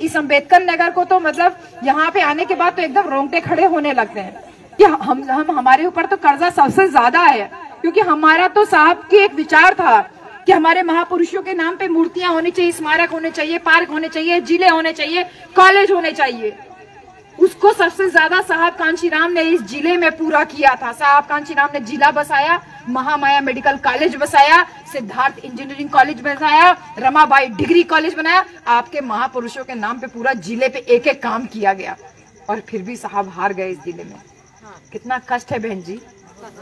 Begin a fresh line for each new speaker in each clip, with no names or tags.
इस अम्बेडकर नगर को तो मतलब यहाँ पे आने के बाद तो एकदम रोंगटे खड़े होने लगते हैं कि हम हमारे ऊपर तो कर्जा सबसे ज्यादा है, क्योंकि हमारा तो साहब की एक विचार था कि हमारे महापुरुषों के नाम पे मूर्तियां होनी चाहिए, स्मारक होने चाहिए, पार्क होने चाहिए, जिले होने चाहिए, कॉलेज होने चाहिए। उसको सबसे ज्यादा साहब कांशीराम ने इस जिले में पूरा किया था। साहब कांशीराम ने जिला बसाया, महामाया मेडिकल कॉलेज बसाया, सिद्धार्थ इंजीनियरिंग कॉलेज बसाया, रमाबाई डिग्री कॉलेज बनाया। आपके महापुरुषों के नाम पे पूरा जिले पे एक एक काम किया गया, और फिर भी साहब हार गए इस जिले में। कितना कष्ट है बहन जी।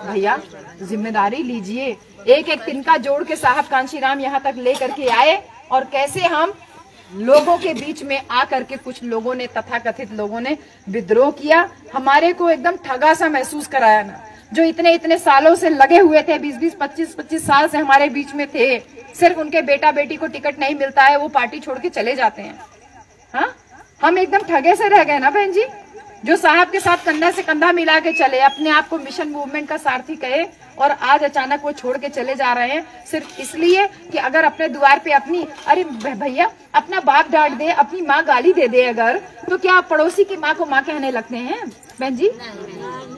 भैया जिम्मेदारी लीजिए। एक एक तिनका जोड़ के साहब कांशीराम यहाँ तक लेकर के आए, और कैसे हम लोगों के बीच में आकर के कुछ लोगों ने, तथाकथित लोगों ने विद्रोह किया, हमारे को एकदम ठगा सा महसूस कराया ना। जो इतने इतने सालों से लगे हुए थे, 20-20, 25-25 साल से हमारे बीच में थे, सिर्फ उनके बेटा बेटी को टिकट नहीं मिलता है, वो पार्टी छोड़ के चले जाते हैं। हाँ, हम एकदम ठगे से रह गए ना बहन जी। जो साहब के साथ कंधा से कंधा मिला के चले, अपने आप को मिशन मूवमेंट का सारथी कहे, और आज अचानक वो छोड़ के चले जा रहे हैं सिर्फ इसलिए कि अगर अपने द्वार पे अपनी, अरे भैया अपना बाप डांट दे, अपनी माँ गाली दे दे अगर, तो क्या आप पड़ोसी की माँ को माँ कहने लगते हैं बहन जी?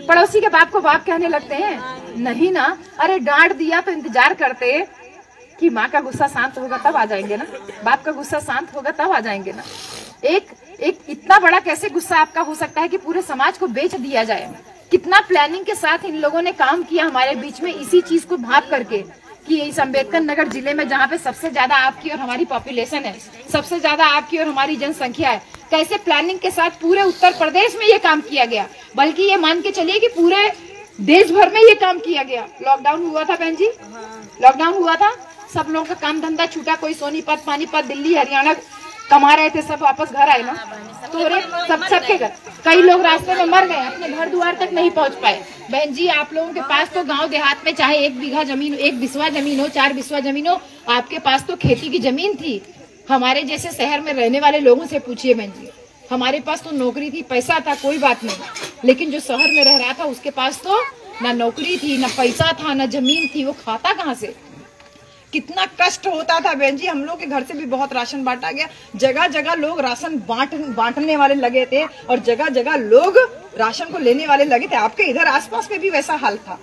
पड़ोसी के बाप को बाप कहने लगते हैं? नहीं ना। अरे डांट दिया तो इंतजार करते कि माँ का गुस्सा शांत होगा तब आ जाएंगे ना, बाप का गुस्सा शांत होगा तब आ जाएंगे ना। एक इतना बड़ा कैसे गुस्सा आपका हो सकता है कि पूरे समाज को बेच दिया जाए? कितना प्लानिंग के साथ इन लोगों ने काम किया हमारे बीच में, इसी चीज को भाप करके कि इस अम्बेडकर नगर जिले में जहाँ पे सबसे ज्यादा आपकी और हमारी पॉपुलेशन है, सबसे ज्यादा आपकी और हमारी जनसंख्या है, कैसे प्लानिंग के साथ पूरे उत्तर प्रदेश में ये काम किया गया, बल्कि ये मान के चलिए कि पूरे देश भर में ये काम किया गया। लॉकडाउन हुआ था बहन जी, लॉकडाउन हुआ था, सब लोगों का काम धंधा छूटा, कोई सोनीपत, पानीपत, दिल्ली, हरियाणा कमा रहे थे, सब वापस घर आए ना। तो सबके घर, कई लोग रास्ते में मर गए, अपने घर द्वार तक नहीं पहुंच पाए। बहन जी आप लोगों के पास तो गांव देहात में चाहे 1 बीघा जमीन, 1 बिस्वा जमीन हो, 4 बिस्वा जमीन हो, आपके पास तो खेती की जमीन थी। हमारे जैसे शहर में रहने वाले लोगों से पूछिए बहन जी, हमारे पास तो नौकरी थी, पैसा था, कोई बात नहीं, लेकिन जो शहर में रह रहा था उसके पास तो ना नौकरी थी, ना पैसा था, ना जमीन थी, वो खाता कहाँ से? कितना कष्ट होता था बहन जी। हम लोग के घर से भी बहुत राशन बांटा गया, जगह जगह लोग राशन बांटने वाले लगे थे, और जगह जगह लोग राशन को लेने वाले लगे थे। आपके इधर आसपास में भी वैसा हाल था,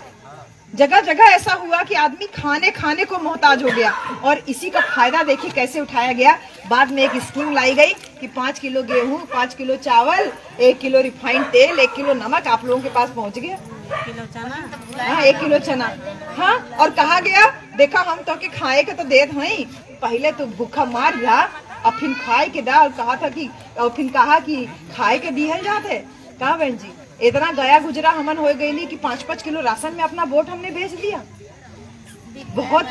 जगह जगह ऐसा हुआ कि आदमी खाने को मोहताज हो गया, और इसी का फायदा देखिए कैसे उठाया गया। बाद में एक स्कीम लाई गई कि 5 किलो गेहूं, 5 किलो चावल, 1 किलो रिफाइंड तेल, 1 किलो नमक आप लोगों के पास पहुंच गया। 1 किलो चना, हाँ 1 किलो चना, हाँ। और कहा गया देखा हम तो के खाए के तो देत हैं, पहले तो भूखा मार जा, अब फिर खाए के दा, और कहा था कि, और फिर कहा कि खाए के दिहल जाते। कहा बहन जी इतना गया गुजरा हमन हो गई कि 5-5 किलो राशन में अपना वोट हमने बेच दिया। बहुत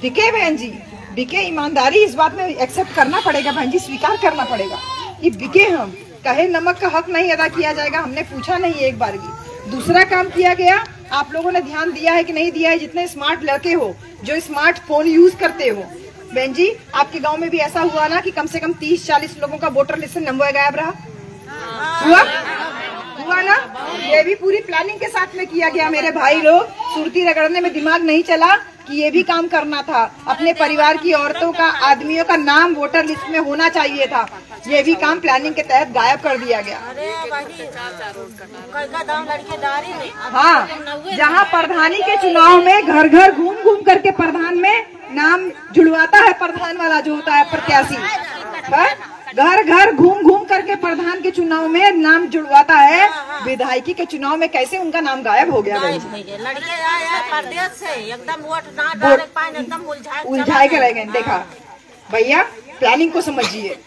बिके बहन जी, बिके। ईमानदारी इस बात में एक्सेप्ट करना पड़ेगा बहन जी, स्वीकार करना पड़ेगा कि बिके। हम कहे नमक का हक नहीं अदा किया जाएगा, हमने पूछा नहीं एक बार भी। दूसरा काम किया गया, आप लोगों ने ध्यान दिया है कि नहीं दिया है? जितने स्मार्ट लड़के हो, जो स्मार्टफोन यूज करते हो, बहन जी आपके गांव में भी ऐसा हुआ ना कि कम से कम 30-40 लोगों का वोटर लिस्ट से नंबर गायब रहा? हुआ ना? ये भी पूरी प्लानिंग के साथ में किया गया मेरे भाई लोग। सुरती रगड़ने में दिमाग नहीं चला कि ये भी काम करना था। अपने परिवार की औरतों का, आदमियों का नाम वोटर लिस्ट में होना चाहिए था, ये भी काम प्लानिंग के तहत गायब कर दिया गया। हाँ, जहाँ प्रधानी के चुनाव में घर घर घूम घूम करके प्रधान में नाम जुड़वाता है, प्रधान वाला जो होता है प्रत्याशी, घर घर घूम घूम करके प्रधान के चुनाव में नाम जुड़वाता है, विधायकी के चुनाव में कैसे उनका नाम गायब हो गया?
लड़के आए प्रदेश से एकदम वोट ना डाल पाए, एकदम
उलझाए के रह गए। देखा भैया, प्लानिंग को समझिए।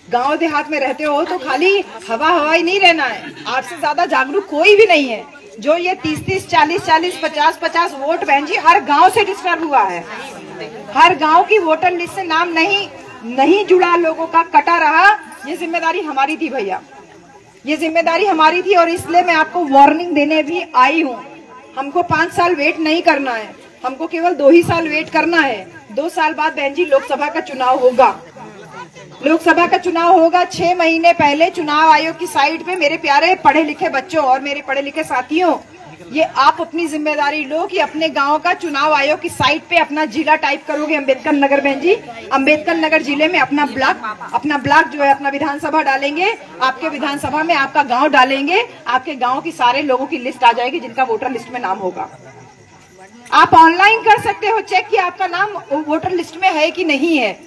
गांव देहात में रहते हो तो खाली हवा ही नहीं रहना है, आपसे ज्यादा जागरूक कोई भी नहीं है। जो ये 30-30, 40-40, 50-50 वोट बहन जी हर गांव से डिस्टर्ब हुआ है। हर गांव की वोटर लिस्ट से नाम नहीं जुड़ा, लोगों का कटा रहा। ये जिम्मेदारी हमारी थी भैया, ये जिम्मेदारी हमारी थी, और इसलिए मैं आपको वार्निंग देने भी आई हूँ। हमको 5 साल वेट नहीं करना है, हमको केवल 2 ही साल वेट करना है। 2 साल बाद बहन जी लोकसभा का चुनाव होगा। लोकसभा का चुनाव होगा 6 महीने पहले चुनाव आयोग की साइट पे मेरे प्यारे पढ़े लिखे बच्चों और मेरे पढ़े लिखे साथियों, ये आप अपनी जिम्मेदारी लो कि अपने गांव का चुनाव आयोग की साइट पे अपना जिला टाइप करोगे अम्बेडकर नगर। बहन जी, अम्बेडकर नगर जिले में अपना ब्लॉक जो है अपना विधानसभा डालेंगे, आपके विधानसभा में आपका गांव डालेंगे, आपके गांव की सारे लोगों की लिस्ट आ जाएगी जिनका वोटर लिस्ट में नाम होगा। आप ऑनलाइन कर सकते हो चेक कि आपका नाम वोटर लिस्ट में है कि नहीं है।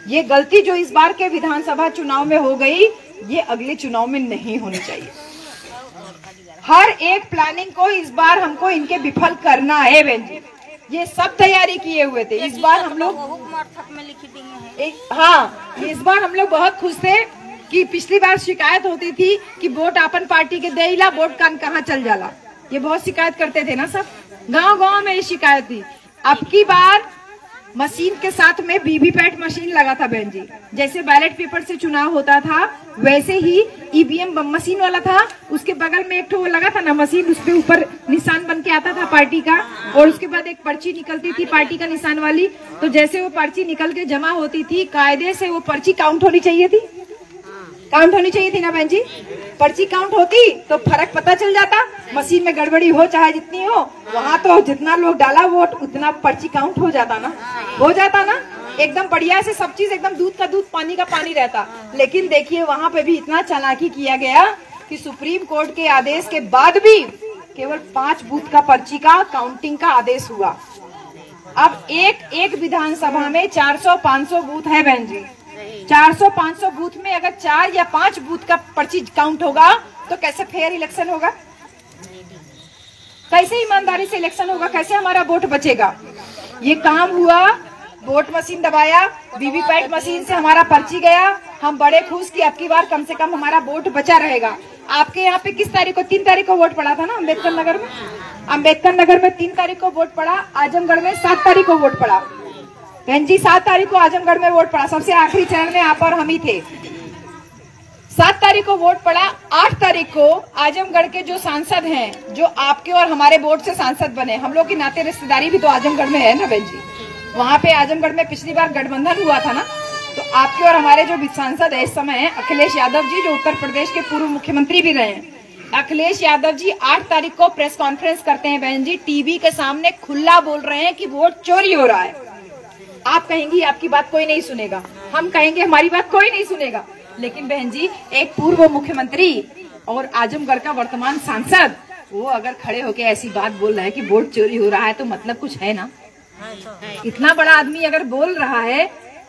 ये गलती जो इस बार के विधानसभा चुनाव में हो गई, ये अगले चुनाव में नहीं होनी चाहिए। हर एक प्लानिंग को इस बार हमको इनके विफल करना है बहन जी। ये सब तैयारी किए हुए थे। इस बार हम लोग हाँ, इस बार हम लोग बहुत खुश थे कि पिछली बार शिकायत होती थी कि वोट अपन पार्टी के देला, वोट कहाँ चल जाला, ये बहुत शिकायत करते थे ना सब, गांव गांव में ये शिकायत थी। अब की बार मशीन के साथ में वीवीपैट मशीन लगा था बहन जी। जैसे बैलेट पेपर से चुनाव होता था वैसे ही ईवीएम मशीन वाला था, उसके बगल में एक ठो लगा था ना मशीन, उसके ऊपर निशान बन के आता था पार्टी का, और उसके बाद एक पर्ची निकलती थी पार्टी का निशान वाली। तो जैसे वो पर्ची निकल के जमा होती थी, कायदे से वो पर्ची काउंट होनी चाहिए थी ना बहन जी। पर्ची काउंट होती तो फर्क पता चल जाता। मशीन में गड़बड़ी हो चाहे जितनी हो, वहाँ तो जितना लोग डाला वोट उतना पर्ची काउंट हो जाता ना, एकदम बढ़िया से सब चीज एकदम दूध का दूध पानी का पानी रहता। लेकिन देखिए वहाँ पे भी इतना चालाकी किया गया कि सुप्रीम कोर्ट के आदेश के बाद भी केवल 5 बूथ का पर्ची का काउंटिंग का आदेश हुआ। अब एक विधानसभा में 400-500 बूथ है बहन जी। 400-500 बूथ में अगर 4 या 5 बूथ का पर्ची काउंट होगा तो कैसे फेयर इलेक्शन होगा, कैसे ईमानदारी से इलेक्शन होगा, कैसे हमारा वोट बचेगा। ये काम हुआ, वोट मशीन दबाया, वीवीपैट मशीन से हमारा पर्ची गया। हम बड़े खुश कि अब की बार कम से कम हमारा वोट बचा रहेगा। आपके यहाँ पे किस तारीख को? 3 तारीख को वोट पड़ा था ना अम्बेडकर नगर में। अम्बेडकर नगर में 3 तारीख को वोट पड़ा, आजमगढ़ में 7 तारीख को वोट पड़ा। बहन जी 7 तारीख को आजमगढ़ में वोट पड़ा, सबसे आखिरी चरण में आप और हम ही थे। 7 तारीख को वोट पड़ा। 8 तारीख को आजमगढ़ के जो सांसद हैं, जो आपके और हमारे वोट से सांसद बने, हम लोग की नाते रिश्तेदारी भी तो आजमगढ़ में है ना बहन जी। वहाँ पे आजमगढ़ में पिछली बार गठबंधन हुआ था ना, तो आपके और हमारे जो सांसद है इस समय अखिलेश यादव जी, जो उत्तर प्रदेश के पूर्व मुख्यमंत्री भी रहे हैं, अखिलेश यादव जी 8 तारीख को प्रेस कॉन्फ्रेंस करते हैं बहन जी, टीवी के सामने खुला बोल रहे हैं कि वोट चोरी हो रहा है। आप कहेंगी आपकी बात कोई नहीं सुनेगा, हम कहेंगे हमारी बात कोई नहीं सुनेगा, लेकिन बहन जी एक पूर्व मुख्यमंत्री और आजमगढ़ का वर्तमान सांसद, वो अगर खड़े होकर ऐसी बात बोल रहा है कि वोट चोरी हो रहा है तो मतलब कुछ है ना। इतना बड़ा आदमी अगर बोल रहा है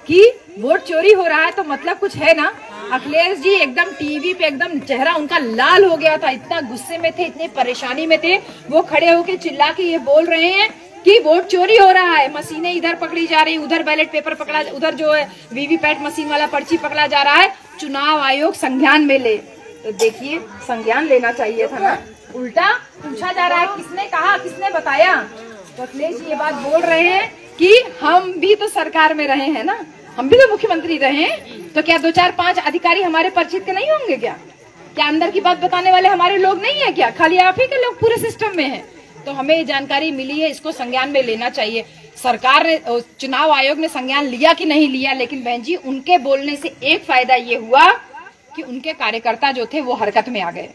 कि वोट चोरी हो रहा है तो मतलब कुछ है ना। अखिलेश जी एकदम टीवी पे एकदम चेहरा उनका लाल हो गया था, इतना गुस्से में थे, इतनी परेशानी में थे, वो खड़े होकर चिल्ला के ये बोल रहे हैं कि वोट चोरी हो रहा है, मशीनें इधर पकड़ी जा रही, उधर बैलेट पेपर पकड़ा, उधर जो है वीवीपैट मशीन वाला पर्ची पकड़ा जा रहा है, चुनाव आयोग संज्ञान में ले। तो देखिए संज्ञान लेना चाहिए था ना, उल्टा पूछा जा रहा है किसने कहा, किसने बताया। तो अखिलेश जी ये बात बोल रहे हैं कि हम भी तो सरकार में रहे हैं ना, हम भी तो मुख्यमंत्री रहे हैं, तो क्या 2-4-5 अधिकारी हमारे परिचित के नहीं होंगे क्या अंदर की बात बताने वाले हमारे लोग नहीं है क्या? खाली आप ही के लोग पूरे सिस्टम में हैं। तो हमें ये जानकारी मिली है, इसको संज्ञान में लेना चाहिए। सरकार ने, चुनाव आयोग ने संज्ञान लिया कि नहीं लिया, लेकिन बहन जी उनके बोलने से एक फायदा ये हुआ कि उनके कार्यकर्ता जो थे वो हरकत में आ गए,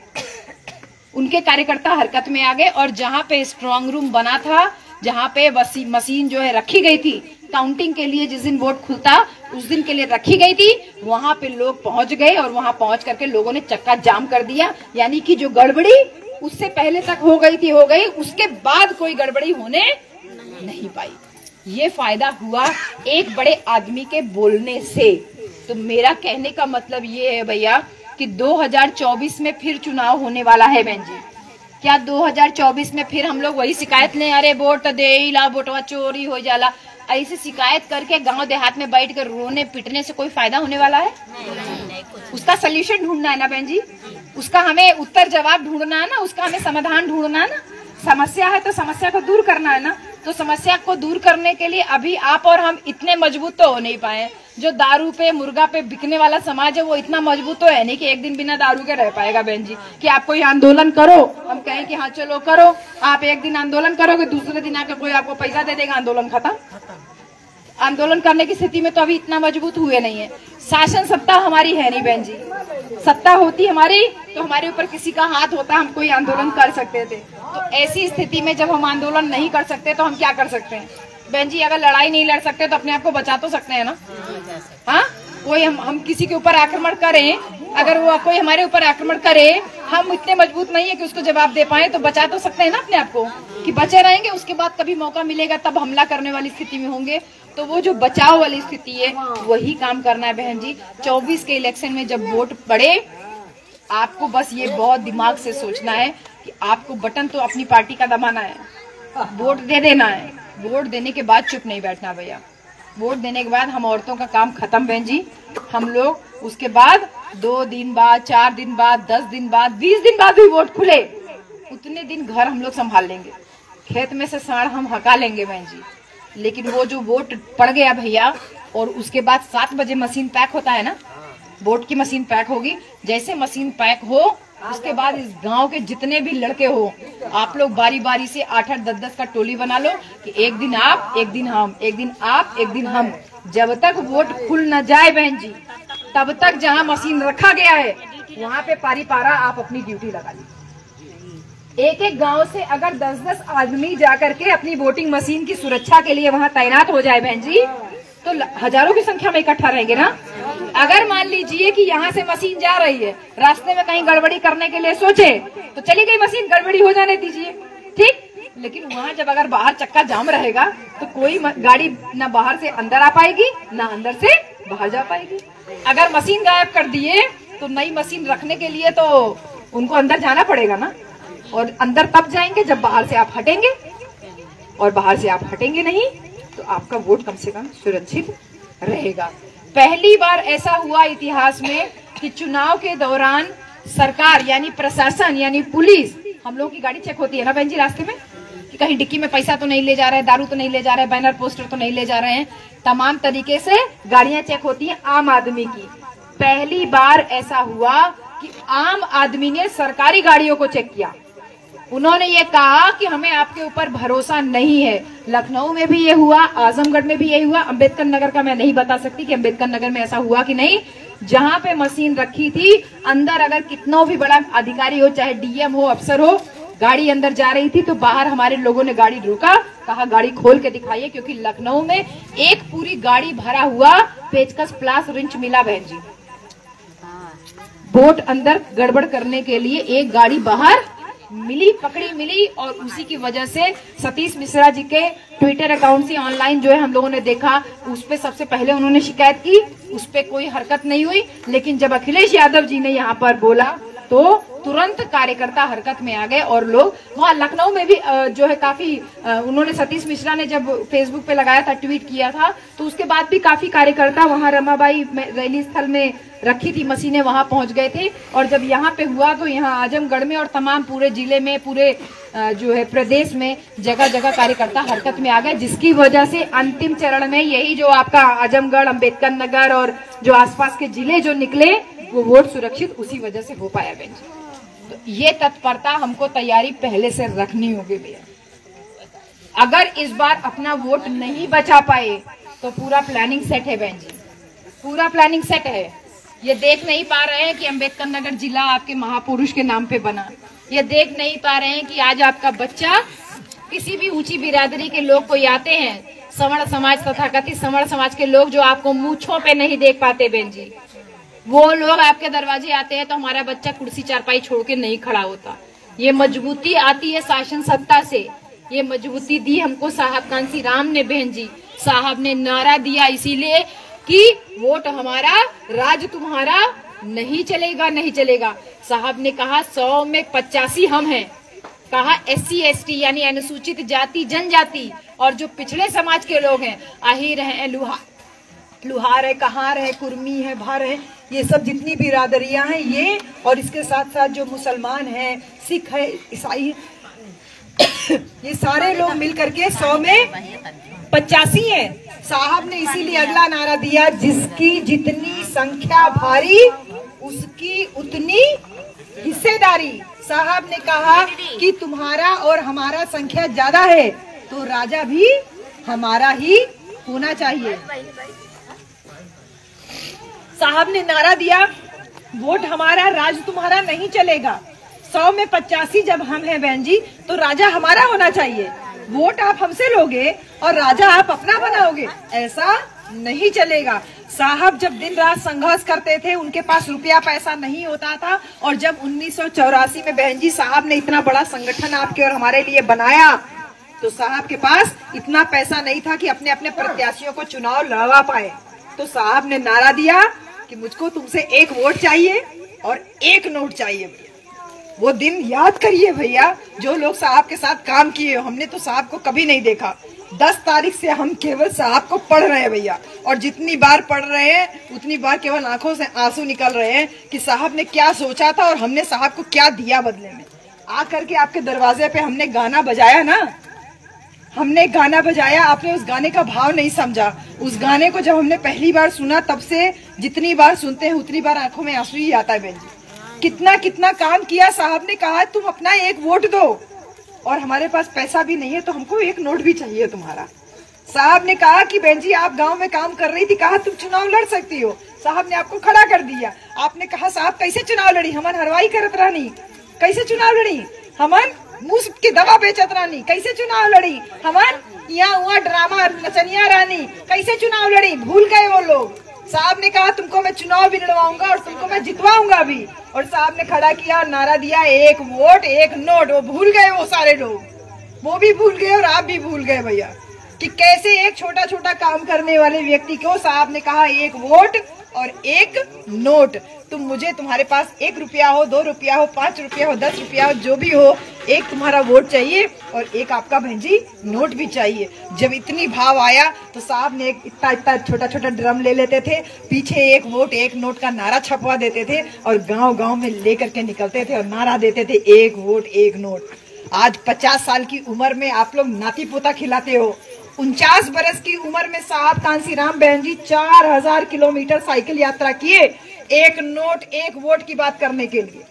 उनके कार्यकर्ता हरकत में आ गए। और जहाँ पे स्ट्रांग रूम बना था, जहाँ पे मशीन जो है रखी गई थी काउंटिंग के लिए, जिस दिन वोट खुलता उस दिन के लिए रखी गई थी, वहां पे लोग पहुंच गए और वहां पहुंच करके लोगों ने चक्का जाम कर दिया। यानी कि जो गड़बड़ी उससे पहले तक हो गई, उसके बाद कोई गड़बड़ी होने नहीं पाई। ये फायदा हुआ एक बड़े आदमी के बोलने से। तो मेरा कहने का मतलब ये है भैया कि 2024 में फिर चुनाव होने वाला है बहन जी। क्या 2024 में फिर हम लोग वही शिकायत लें, अरे वोट दे ला, वोटवा चोरी हो जाला, ऐसे शिकायत करके गांव देहात में बैठ कर रोने पिटने से कोई फायदा होने वाला है? उसका सलूशन ढूंढना है ना बहन जी, उसका हमें उत्तर जवाब ढूंढना है ना, उसका हमें समाधान ढूंढना है ना। समस्या है तो समस्या को दूर करना है ना। तो समस्या को दूर करने के लिए अभी आप और हम इतने मजबूत तो हो नहीं पाए। जो दारू पे मुर्गा पे बिकने वाला समाज है वो इतना मजबूत तो है नहीं कि एक दिन बिना दारू के रह पाएगा बहन जी। कि आप कोई आंदोलन करो, हम कहें कि हाँ चलो करो, आप एक दिन आंदोलन करोगे, दूसरे दिन आकर कोई आपको पैसा दे देगा, आंदोलन खत्म। आंदोलन करने की स्थिति में तो अभी इतना मजबूत हुए नहीं है। शासन सत्ता हमारी है नहीं बहन जी। सत्ता होती हमारी तो हमारे ऊपर किसी का हाथ होता, हम कोई आंदोलन कर सकते थे। तो ऐसी स्थिति में जब हम आंदोलन नहीं कर सकते तो हम क्या कर सकते हैं बहन जी? अगर लड़ाई नहीं लड़ सकते तो अपने आप को बचा तो सकते हैं ना। हाँ, कोई हम किसी के ऊपर आक्रमण करें, अगर वो कोई हमारे ऊपर आक्रमण करे, हम इतने मजबूत नहीं है कि उसको जवाब दे पाए, तो बचा तो सकते हैं ना अपने आप को, कि बचे रहेंगे। उसके बाद कभी मौका मिलेगा तब हमला करने वाली स्थिति में होंगे। तो वो जो बचाव वाली स्थिति है वही काम करना है बहन जी। 24 के इलेक्शन में जब वोट पड़े, आपको बस ये बहुत दिमाग से सोचना है कि आपको बटन तो अपनी पार्टी का दबाना है, वोट दे देना है। वोट देने के बाद चुप नहीं बैठना भैया। वोट देने के बाद हम औरतों का काम खत्म बहन जी। हम लोग उसके बाद 2 दिन बाद, 4 दिन बाद, 10 दिन बाद, 20 दिन बाद भी वोट खुले, उतने दिन घर हम लोग संभाल लेंगे, खेत में से साड़ हम हका लेंगे बहन जी। लेकिन वो जो वोट पड़ गया भैया, और उसके बाद 7 बजे मशीन पैक होता है ना, वोट की मशीन पैक होगी। जैसे मशीन पैक हो उसके बाद इस गांव के जितने भी लड़के हो, आप लोग बारी बारी से 8-8, 10-10 का टोली बना लो कि एक दिन आप, एक दिन हम, एक दिन आप, एक दिन हम। जब तक वोट खुल न जाए बहन जी, तब तक जहां मशीन रखा गया है वहां पे पारी पारा आप अपनी ड्यूटी लगा लीजिए। एक एक गांव से अगर 10-10 आदमी जाकर के अपनी वोटिंग मशीन की सुरक्षा के लिए वहां तैनात हो जाए बहन जी, तो हजारों की संख्या में इकट्ठा रहेंगे ना। अगर मान लीजिए कि यहाँ से मशीन जा रही है, रास्ते में कहीं गड़बड़ी करने के लिए सोचे तो चली गई मशीन, गड़बड़ी हो जाने दीजिए, ठीक। लेकिन वहाँ जब अगर बाहर चक्का जाम रहेगा तो कोई गाड़ी ना बाहर से अंदर आ पाएगी, ना अंदर से बाहर जा पाएगी। अगर मशीन गायब कर दिए तो नई मशीन रखने के लिए तो उनको अंदर जाना पड़ेगा ना, और अंदर तब जाएंगे जब बाहर से आप हटेंगे, और बाहर से आप हटेंगे नहीं तो आपका वोट कम से कम सुरक्षित रहेगा। पहली बार ऐसा हुआ इतिहास में कि चुनाव के दौरान सरकार यानी प्रशासन यानी पुलिस, हम लोगों की गाड़ी चेक होती है ना बहन जी रास्ते में, कि कहीं डिक्की में पैसा तो नहीं ले जा रहे हैं, दारू तो नहीं ले जा रहे हैं, बैनर पोस्टर तो नहीं ले जा रहे हैं, तमाम तरीके से गाड़ियां चेक होती हैं आम आदमी की। पहली बार ऐसा हुआ कि आम आदमी ने सरकारी गाड़ियों को चेक किया। उन्होंने ये कहा कि हमें आपके ऊपर भरोसा नहीं है। लखनऊ में भी ये हुआ, आजमगढ़ में भी ये हुआ, अंबेडकर नगर का मैं नहीं बता सकती कि अंबेडकर नगर में ऐसा हुआ कि नहीं। जहां पे मशीन रखी थी अंदर अगर कितना भी बड़ा अधिकारी हो, चाहे डीएम हो, अफसर हो, गाड़ी अंदर जा रही थी तो बाहर हमारे लोगों ने गाड़ी रोका, कहा गाड़ी खोल के दिखाइए, क्योंकि लखनऊ में एक पूरी गाड़ी भरा हुआ पेचकस प्लास रिंच मिला बहन जी। वोट अंदर गड़बड़ करने के लिए एक गाड़ी बाहर मिली, पकड़ी मिली, और उसी की वजह से सतीश मिश्रा जी के ट्विटर अकाउंट से ऑनलाइन जो है हम लोगों ने देखा, उस पे सबसे पहले उन्होंने शिकायत की, उस पे कोई हरकत नहीं हुई। लेकिन जब अखिलेश यादव जी ने यहाँ पर बोला तो तुरंत कार्यकर्ता हरकत में आ गए, और लोग वहाँ लखनऊ में भी जो है काफी उन्होंने, सतीश मिश्रा ने जब फेसबुक पे लगाया था, ट्वीट किया था, तो उसके बाद भी काफी कार्यकर्ता वहाँ रमाबाई रैली स्थल में रखी थी मशीनें, वहां पहुंच गए थे। और जब यहाँ पे हुआ तो यहाँ आजमगढ़ में और तमाम पूरे जिले में, पूरे जो है प्रदेश में जगह जगह कार्यकर्ता हरकत में आ गए, जिसकी वजह से अंतिम चरण में यही जो आपका आजमगढ़, अंबेडकर नगर और जो आसपास के जिले जो निकले, वो वोट सुरक्षित उसी वजह से हो पाया बहन जी। तो ये तत्परता हमको तैयारी पहले से रखनी होगी भैया। अगर इस बार अपना वोट नहीं बचा पाए तो पूरा प्लानिंग सेट है बहन जी, पूरा प्लानिंग सेट है। ये देख नहीं पा रहे हैं कि अंबेडकर नगर जिला आपके महापुरुष के नाम पे बना, ये देख नहीं पा रहे हैं कि आज आपका बच्चा, किसी भी ऊंची बिरादरी के लोग कोई आते हैं, सवर्ण समाज, तथाकथित सवर्ण समाज के लोग जो आपको मूंछों पे नहीं देख पाते बहन जी, वो लोग आपके दरवाजे आते हैं तो हमारा बच्चा कुर्सी चारपाई छोड़ के नहीं खड़ा होता। ये मजबूती आती है शासन सत्ता से, ये मजबूती दी हमको साहब कांसी राम ने बहन जी। साहब ने नारा दिया इसीलिए कि वोट हमारा, राज तुम्हारा, नहीं चलेगा, नहीं चलेगा। साहब ने कहा 100 में 85 हम हैं, कहा SC ST यानी अनुसूचित जाति जनजाति और जो पिछड़े समाज के लोग हैं, आहिर हैं, लुहार है, कहार है, कुर्मी है, भार है, ये सब जितनी भी बिरादरियां हैं ये, और इसके साथ साथ जो मुसलमान हैं, सिख है, ईसाई, ये सारे लोग मिलकर के 100 में 85 है। साहब ने इसीलिए अगला नारा दिया, जिसकी जितनी संख्या भारी उसकी उतनी हिस्सेदारी। साहब ने कहा कि तुम्हारा और हमारा संख्या ज्यादा है तो राजा भी हमारा ही होना चाहिए। साहब ने नारा दिया, वोट हमारा राज तुम्हारा नहीं चलेगा। 100 में 85 जब हम हैं बहन जी, तो राजा हमारा होना चाहिए। वोट आप हमसे लोगे और राजा आप अपना बनाओगे, ऐसा नहीं चलेगा। साहब जब दिन रात संघर्ष करते थे, उनके पास रुपया पैसा नहीं होता था। और जब 1984 में बहन जी साहब ने इतना बड़ा संगठन आपके और हमारे लिए बनाया, तो साहब के पास इतना पैसा नहीं था कि अपने अपने प्रत्याशियों को चुनाव लड़वा पाए। तो साहब ने नारा दिया कि मुझको तुमसे एक वोट चाहिए और एक नोट चाहिए। भैया वो दिन याद करिए भैया, जो लोग साहब के साथ काम किए। हमने तो साहब को कभी नहीं देखा। 10 तारीख से हम केवल साहब को पढ़ रहे हैं भैया, और जितनी बार पढ़ रहे हैं उतनी बार केवल आंखों से आंसू निकल रहे हैं कि साहब ने क्या सोचा था और हमने साहब को क्या दिया बदले में। आकर के आपके दरवाजे पे हमने गाना बजाया ना, हमने गाना बजाया, आपने उस गाने का भाव नहीं समझा। उस गाने को जब हमने पहली बार सुना, तब से जितनी बार सुनते हैं उतनी बार आंखों में आंसू ही आता है बहन जी। कितना कितना काम किया। साहब ने कहा तुम अपना एक वोट दो, और हमारे पास पैसा भी नहीं है तो हमको एक नोट भी चाहिए तुम्हारा। साहब ने कहा कि बहन जी आप गांव में काम कर रही थी, कहा तुम चुनाव लड़ सकती हो। साहब ने आपको खड़ा कर दिया। आपने कहा साहब कैसे चुनाव लड़ी, हमन हरवाई करत रहनी, कैसे चुनाव लड़ी, हमन मुफ्त की दवा बेचत रानी, कैसे चुनाव लड़ी, हमन यहाँ वहाँ ड्रामा नचनिया रानी, कैसे चुनाव लड़ी। भूल गए वो लोग। साहब ने कहा तुमको मैं चुनाव भी लड़वाऊंगा और तुमको मैं जितवाऊंगा भी। और साहब ने खड़ा किया और नारा दिया, एक वोट एक नोट। वो भूल गए वो सारे लोग, वो भी भूल गए और आप भी भूल गए भैया कि कैसे एक छोटा छोटा काम करने वाले व्यक्ति को साहब ने कहा एक वोट और एक नोट। तुम मुझे, तुम्हारे पास 1 रुपया हो, 2 रुपया हो, 5 रुपया हो, 10 रुपया हो, जो भी हो, एक तुम्हारा वोट चाहिए और एक आपका बहन जी नोट भी चाहिए। जब इतनी भाव आया तो साहब ने एक इतना इतना छोटा छोटा ड्रम ले लेते थे, पीछे एक वोट एक नोट का नारा छपवा देते थे और गांव गांव में लेकर के निकलते थे और नारा देते थे एक वोट एक नोट। आज 50 साल की उम्र में आप लोग नाती पोता खिलाते हो। 49 बरस की उम्र में साहब कांसीराम बहन जी 4000 किलोमीटर साइकिल यात्रा किए एक नोट एक वोट की बात करने के लिए।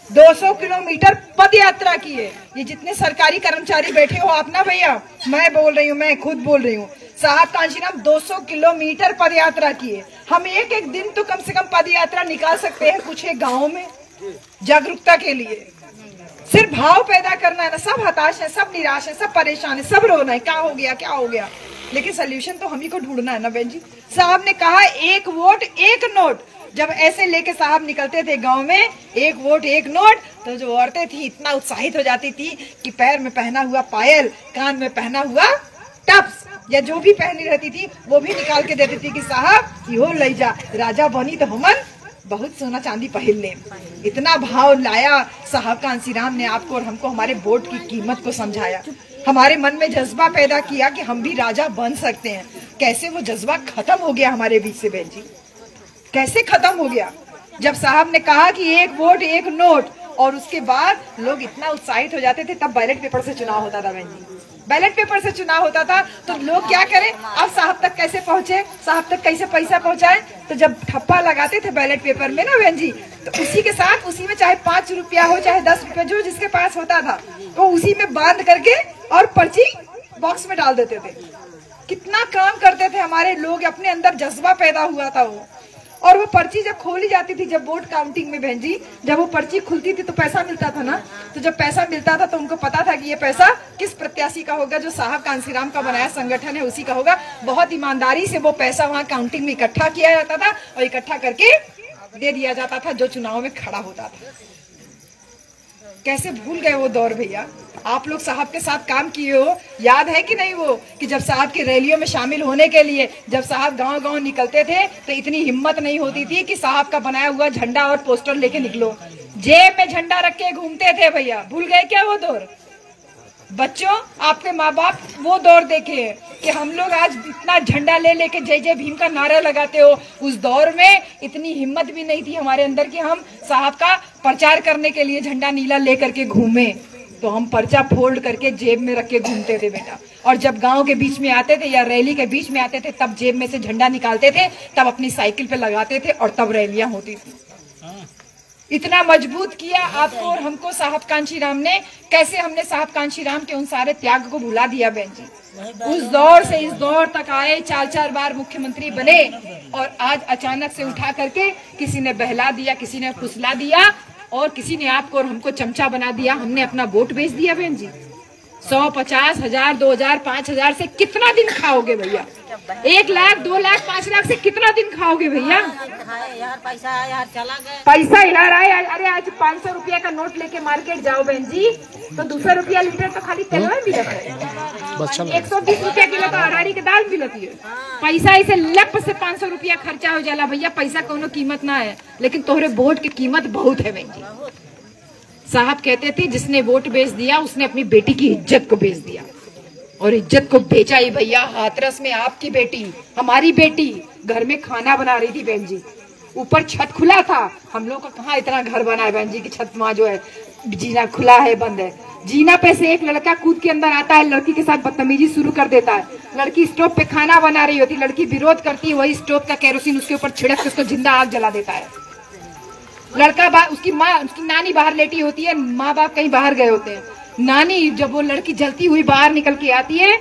200 किलोमीटर पद यात्रा किए। ये जितने सरकारी कर्मचारी बैठे हो आप ना भैया, मैं बोल रही हूँ, मैं खुद बोल रही हूँ, साहब कांशीराम 200 किलोमीटर पद यात्रा किए। हम एक एक दिन तो कम से कम पद यात्रा निकाल सकते हैं कुछ एक गाँव में जागरूकता के लिए। सिर्फ भाव पैदा करना है ना, सब हताश है, सब निराश है, सब परेशान है, सब रोना है, क्या हो गया क्या हो गया। लेकिन सोल्यूशन तो हम ही को ढूंढना है ना बहन जी। साहब ने कहा एक वोट एक नोट। जब ऐसे लेके साहब निकलते थे गांव में एक वोट एक नोट, तो जो औरतें थी इतना उत्साहित हो जाती थी कि पैर में पहना हुआ पायल, कान में पहना हुआ टप्स या जो भी पहनी रहती थी वो भी निकाल के देती थी कि साहब यो ले जा, राजा बनी तो हमन बहुत सोना चांदी पहन ले। इतना भाव लाया साहब कांसीराम ने आपको और हमको, हमारे वोट की कीमत को समझाया, हमारे मन में जज्बा पैदा किया कि हम भी राजा बन सकते हैं। कैसे वो जज्बा खत्म हो गया हमारे बीच से बहन जी, कैसे खत्म हो गया जब साहब ने कहा कि एक वोट एक नोट। और उसके बाद लोग इतना उत्साहित हो जाते थे। तब बैलेट पेपर से चुनाव होता था बहन जी, बैलेट पेपर से चुनाव होता था तो लोग क्या करें, अब साहब तक कैसे पहुंचे, साहब तक कैसे पैसा पहुंचाए। तो जब ठप्पा लगाते थे बैलेट पेपर में ना बहन जी, तो उसी के साथ उसी में चाहे 5 रुपया हो चाहे 10 रुपया जो जिसके पास होता था वो उसी में बांध करके और पर्ची बॉक्स में डाल देते थे। कितना काम करते थे हमारे लोग, अपने अंदर जज्बा पैदा हुआ था वो। और वो पर्ची जब खोली जाती थी, जब वोट काउंटिंग में बहन जी, जब वो पर्ची खुलती थी तो पैसा मिलता था ना। तो जब पैसा मिलता था तो उनको पता था कि ये पैसा किस प्रत्याशी का होगा, जो साहब कांसीराम का बनाया संगठन है उसी का होगा। बहुत ईमानदारी से वो पैसा वहाँ काउंटिंग में इकट्ठा किया जाता था और इकट्ठा करके दे दिया जाता था जो चुनाव में खड़ा होता था। कैसे भूल गए वो दौर भैया। आप लोग साहब के साथ काम किए हो, याद है कि नहीं वो कि जब साहब की रैलियों में शामिल होने के लिए जब साहब गांव गांव निकलते थे तो इतनी हिम्मत नहीं होती थी कि साहब का बनाया हुआ झंडा और पोस्टर लेके निकलो, जेब में झंडा रख के घूमते थे भैया। भूल गए क्या वो दौर? बच्चों, आपके माँ बाप वो दौर देखे हैं कि हम लोग आज इतना झंडा ले लेके जय जय भीम का नारा लगाते हो। उस दौर में इतनी हिम्मत भी नहीं थी हमारे अंदर कि हम साहब का प्रचार करने के लिए झंडा नीला लेकर के घूमे। तो हम पर्चा फोल्ड करके जेब में रख के घूमते थे बेटा। और जब गांव के बीच में आते थे या रैली के बीच में आते थे तब जेब में से झंडा निकालते थे, तब अपनी साइकिल पे लगाते थे और तब रैलियां होती थी। इतना मजबूत किया आपको और हमको साहब कांची राम ने। कैसे हमने साहब कांची राम के उन सारे त्याग को भुला दिया बहन जी। उस दौर से इस दौर तक आए, 4-4 बार मुख्यमंत्री बने और आज अचानक से उठा करके किसी ने बहला दिया, किसी ने फुसला दिया और किसी ने आपको और हमको चमचा बना दिया। हमने अपना वोट बेच दिया बहन जी। 100, 50, 1000, 2000, 5000 से कितना दिन खाओगे भैया? 1 लाख, 2 लाख, 5 लाख से कितना दिन खाओगे भैया?
यार पैसा यार चला गया,
पैसा यार आए। अरे आज 500 रुपया का नोट लेके मार्केट जाओ बहन जी तो 200 रुपया लीटर तो खाली तेल में मिलता है। 120 रुपया किलो तो अरहरी की दाल मिलती है। पैसा इसे लप से 500 रुपया खर्चा हो जाला भैया। पैसा कोनो कीमत ना है, लेकिन तोहरे वोट की कीमत बहुत है बहन जी। साहब कहते थे जिसने वोट बेच दिया उसने अपनी बेटी की इज्जत को बेच दिया और इज्जत को बेचा ही भैया। हाथरस में आपकी बेटी, हमारी बेटी घर में खाना बना रही थी बहन जी। ऊपर छत खुला था, हम लोग का कहाँ इतना घर बना है बहन जी की छत वहाँ जो है जीना खुला है, बंद है। जीना पे से एक लड़का कूद के अंदर आता है, लड़की के साथ बदतमीजी शुरू कर देता है। लड़की स्टोव पे खाना बना रही होती, लड़की विरोध करती है, वही स्टोव का केरोसिन उसके ऊपर छिड़क के उसको जिंदा आग जला देता है। लड़का उसकी माँ, उसकी नानी बाहर लेटी होती है, माँ बाप कहीं बाहर गए होते हैं। नानी जब वो लड़की जलती हुई बाहर निकल के आती है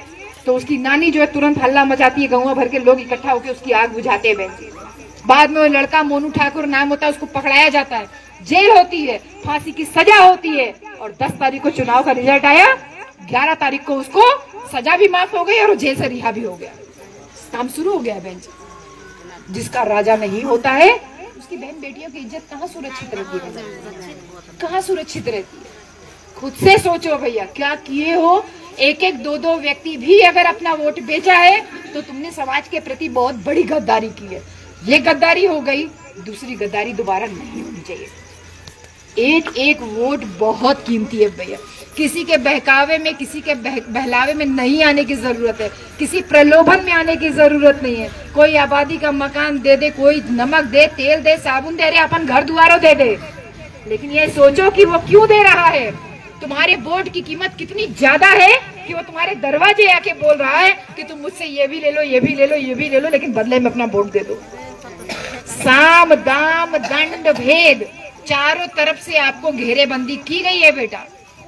तो उसकी नानी जो है तुरंत हल्ला मचाती है, गाँव भर के लोग इकट्ठा होकर उसकी आग बुझाते हैं बहन जी। बाद में वो लड़का मोनू ठाकुर नाम होता है, उसको पकड़ाया जाता है, जेल होती है, फांसी की सजा होती है और 10 तारीख को चुनाव का रिजल्ट आया। 11 तारीख को उसको सजा भी माफ हो गई और जेल से रिहा भी हो गया। काम शुरू हो गया बहन जी। जिसका राजा नहीं होता है उसकी बहन बेटियों की इज्जत कहाँ सुरक्षित रहती है? कहाँ सुरक्षित रहती है? खुद से सोचो भैया क्या किए हो। 1-1, 2-2 व्यक्ति भी अगर अपना वोट बेचा है तो तुमने समाज के प्रति बहुत बड़ी गद्दारी की है। ये गद्दारी हो गई, दूसरी गद्दारी दोबारा नहीं होनी चाहिए। 1-1 वोट बहुत कीमती है भैया। किसी के बहकावे में, किसी के बहलावे में नहीं आने की जरूरत है, किसी प्रलोभन में आने की जरूरत नहीं है। कोई आबादी का मकान दे दे, कोई नमक दे, तेल दे, साबुन दे, अपन घर दुआरों दे दे, लेकिन ये सोचो कि वो क्यों दे रहा है। तुम्हारे वोट की कीमत कितनी ज्यादा है कि वो तुम्हारे दरवाजे आके बोल रहा है कि तुम मुझसे ये भी ले लो, ये भी ले लो, ये भी ले लो, लेकिन बदले में अपना वोट दे दो। साम दाम दंड भेद चारों तरफ से आपको घेरेबंदी की गई है बेटा।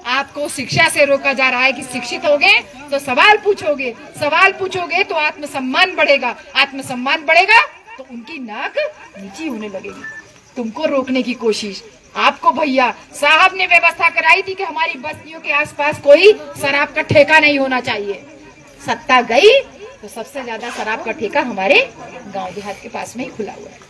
आपको शिक्षा से रोका जा रहा है कि शिक्षित होगे तो सवाल पूछोगे, सवाल पूछोगे तो आत्मसम्मान बढ़ेगा, आत्मसम्मान बढ़ेगा तो उनकी नाक नीची होने लगेगी। तुमको रोकने की कोशिश आपको भैया साहब ने व्यवस्था कराई थी कि हमारी बस्तियों के आसपास कोई शराब का ठेका नहीं होना चाहिए। सत्ता गई तो सबसे ज्यादा शराब का ठेका हमारे गांव देहात के पास में ही खुला हुआ है।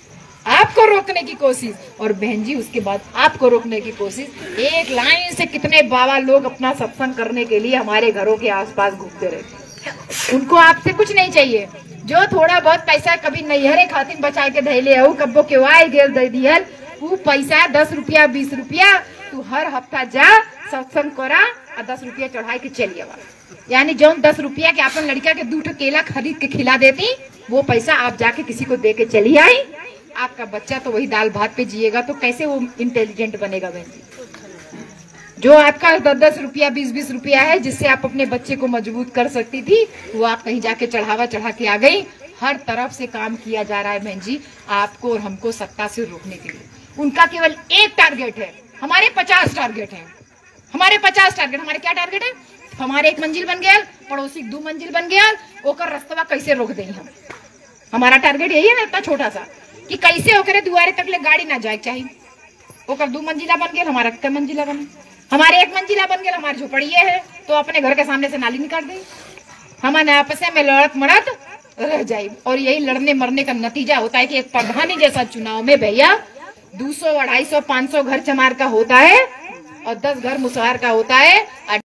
आपको रोकने की कोशिश और बहन जी उसके बाद आपको रोकने की कोशिश। एक लाइन से कितने बाबा लोग अपना सत्संग करने के लिए हमारे घरों के आसपास घूमते रहते। उनको आपसे कुछ नहीं चाहिए। जो थोड़ा बहुत पैसा कभी नैहरे खातिर बचा के धैले हो, कब्बो के वाई गेल दे दियल, वो पैसा 10 रुपया 20 रुपया तू हर हफ्ता जा सत्संग करा और 10 रुपया चढ़ाई के चलिए। यानी जो 10 रुपया के अपन लड़का के 2 केला खरीद के खिला देती, वो पैसा आप जाके किसी को दे के चली आई। आपका बच्चा तो वही दाल भात पे जिएगा, तो कैसे वो इंटेलिजेंट बनेगा बहन जी। जो आपका 10-10 रुपया 20-20 रुपया है जिससे आप अपने बच्चे को मजबूत कर सकती थी, वो आप कहीं जाके चढ़ावा चढ़ा के आ गई। हर तरफ से काम किया जा रहा है बहन जी आपको और हमको सत्ता से रोकने के लिए। उनका केवल एक टारगेट है, हमारे 50 टारगेट है। हमारे 50 टारगेट, हमारे क्या टारगेट है? हमारे 1 मंजिल बन गया, पड़ोसी 2 मंजिल बन गया, ओकर रास्ता कैसे रोक दें हम। हमारा टारगेट यही है ना, इतना छोटा सा कि कैसे होकर दुआरे तक ले गाड़ी ना जाए चाहिए। ओकर 2 मंजिला बन गया, हमारा 1 मंजिला बने। हमारे 1 मंजिला बन गया, हमारे झोपड़िए है तो अपने घर के सामने से नाली निकाल दे। हमारे आपस में लड़त मड़त रह जाए और यही लड़ने मरने का नतीजा होता है कि एक प्रधानी जैसा चुनाव में भैया 200, 250, 500 घर चमार का होता है और 10 घर मुसहर का होता है।